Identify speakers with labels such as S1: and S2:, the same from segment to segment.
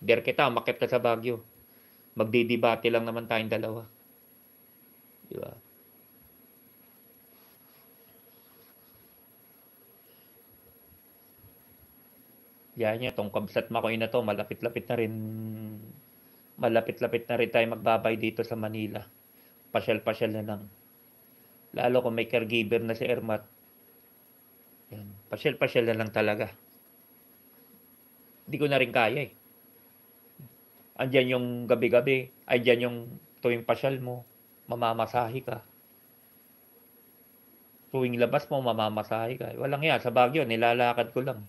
S1: Dare kita, umakyat ka sa Baguio. Magdidebate lang naman tayong dalawa. Di ba? Yan niya, tong Kabsat Makoy na to, malapit-lapit na rin tayo magbabay dito sa Manila. Pasyal-pasyal na lang. Lalo kung may caregiver na si Ermat. Yan, pasyal-pasyal na lang talaga. Hindi ko na rin kaya eh. Andyan yung gabi-gabi, andyan yung tuwing pasyal mo, mamamasahe ka. Tuwing labas mo, mamamasahe ka. Walang yan, sa Baguio, nilalakad ko lang.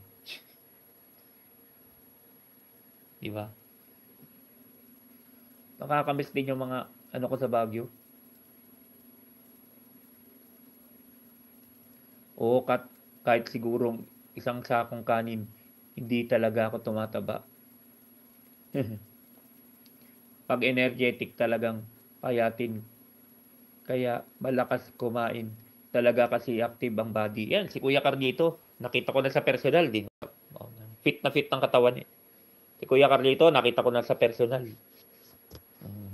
S1: Di ba? Nakakamiss din yung mga ano ko sa Baguio. Oo, kahit sigurong isang sakong kanin, hindi talaga ako tumataba. Pag energetic talagang payatin. Kaya malakas kumain. Talaga kasi active ang body. Yan, si Kuya Carlito, nakita ko na sa personal din. Fit na fit ang katawan eh. Si Kuya Carlito, nakita ko na sa personal.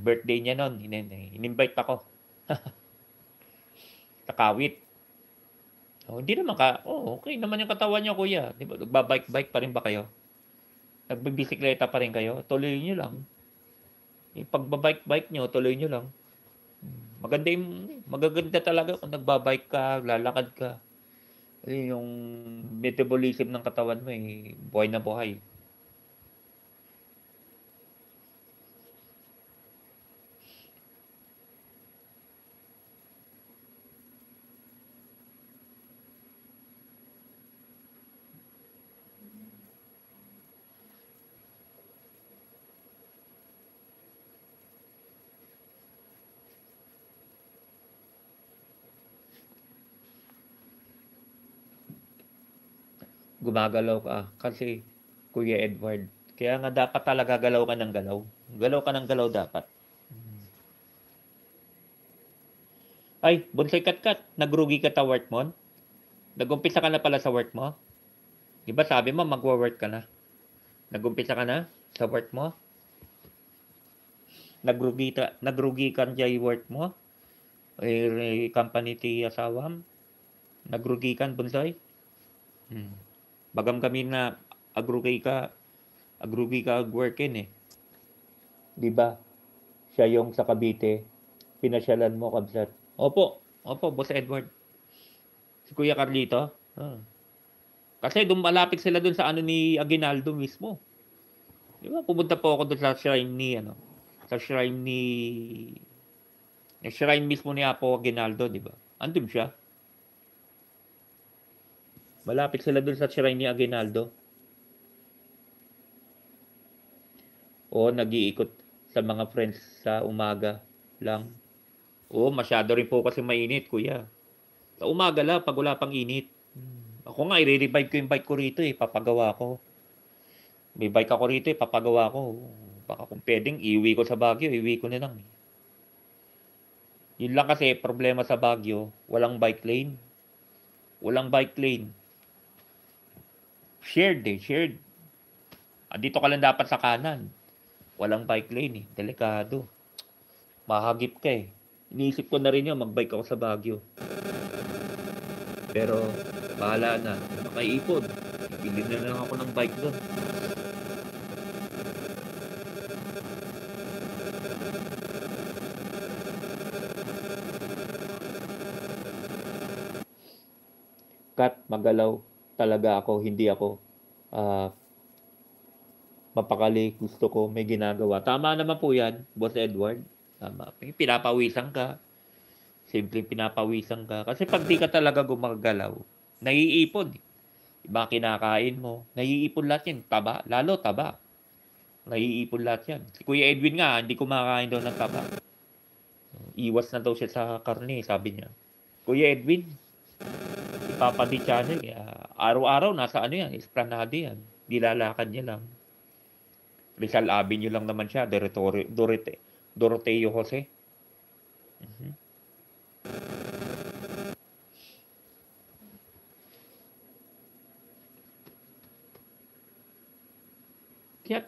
S1: Birthday niya noon, in-invite ako. Sa Kawit. Hindi naman okay naman yung katawan niyo, Kuya. Di ba, nagbabike-bike pa rin ba kayo? Nagbibisikleta pa rin kayo? Tuloy niyo lang. Yung pagbabike-bike niyo, tuloy niyo lang. Magaganda talaga kung nagbabike ka, lalakad ka. Yung metabolism ng katawan mo buhay na buhay. Gumagalaw ka kasi Kuya Edward. Kaya nga dapat talaga galaw ka ng galaw. Galaw ka ng galaw dapat. Ay, Bonsai Katkat, nagrugi ka ta work mo? Nagumpisa ka na pala sa work mo? Di ba sabi mo magwo-work ka na? Nagumpisa ka na sa work mo? Nagrugi ka dyan work mo? Company ti asawam? Nagrugi kan Bonsai? Bagam kami na agrugi ka workin eh. Di ba? Siya yung sa Cavite, pinasyalan mo, Kabsat. Opo, Boss Edward. Si Kuya Carlito. Kasi malapit sila dun sa ano ni Aguinaldo mismo. Di ba? Pumunta po ako dun sa shrine ni shrine mismo ni Apo Aguinaldo, di ba? Andun siya. Malapit sila dun sa shrine ni Aguinaldo. O nag-iikot sa mga friends sa umaga lang. Oo, masyado rin po kasi mainit, Kuya. Sa umaga lang, pag wala pang init. Ako nga, i-revive ko yung bike ko rito eh. Papagawa ko. May bike ako rito eh. Papagawa ko. Baka kung pwedeng, iuwi ko sa Baguio. Iuwi ko na lang. Yun lang kasi, problema sa Baguio. Walang bike lane. Shared. Dito ka lang dapat sa kanan. Walang bike lane eh. Delikado. Mahagip ka eh. Iniisip ko na rin yun, magbike ako sa Baguio. Pero, bahala na. Makaipon. Ibili na lang ako ng bike doon. Magalaw talaga ako. Hindi ako mapakali. Gusto ko may ginagawa. Tama naman po yan, Boss Edward. Tama. Pinapawisan ka. Simpleng pinapawisan ka. Kasi pag di ka talaga gumagalaw, naiipon. Iba kinakain mo. Naiipon lahat yan. Taba. Lalo taba. Naiipon lahat yan. Si Kuya Edwin nga, hindi kumakain daw ng taba. Iwas na daw siya sa karne, sabi niya. Kuya Edwin, ipapadi channel. Araw-araw, nasa ano yan, Esplanade yan. Dilalakad niya lang. Rizal Avenue lang naman siya. Doroteo Jose. Kaya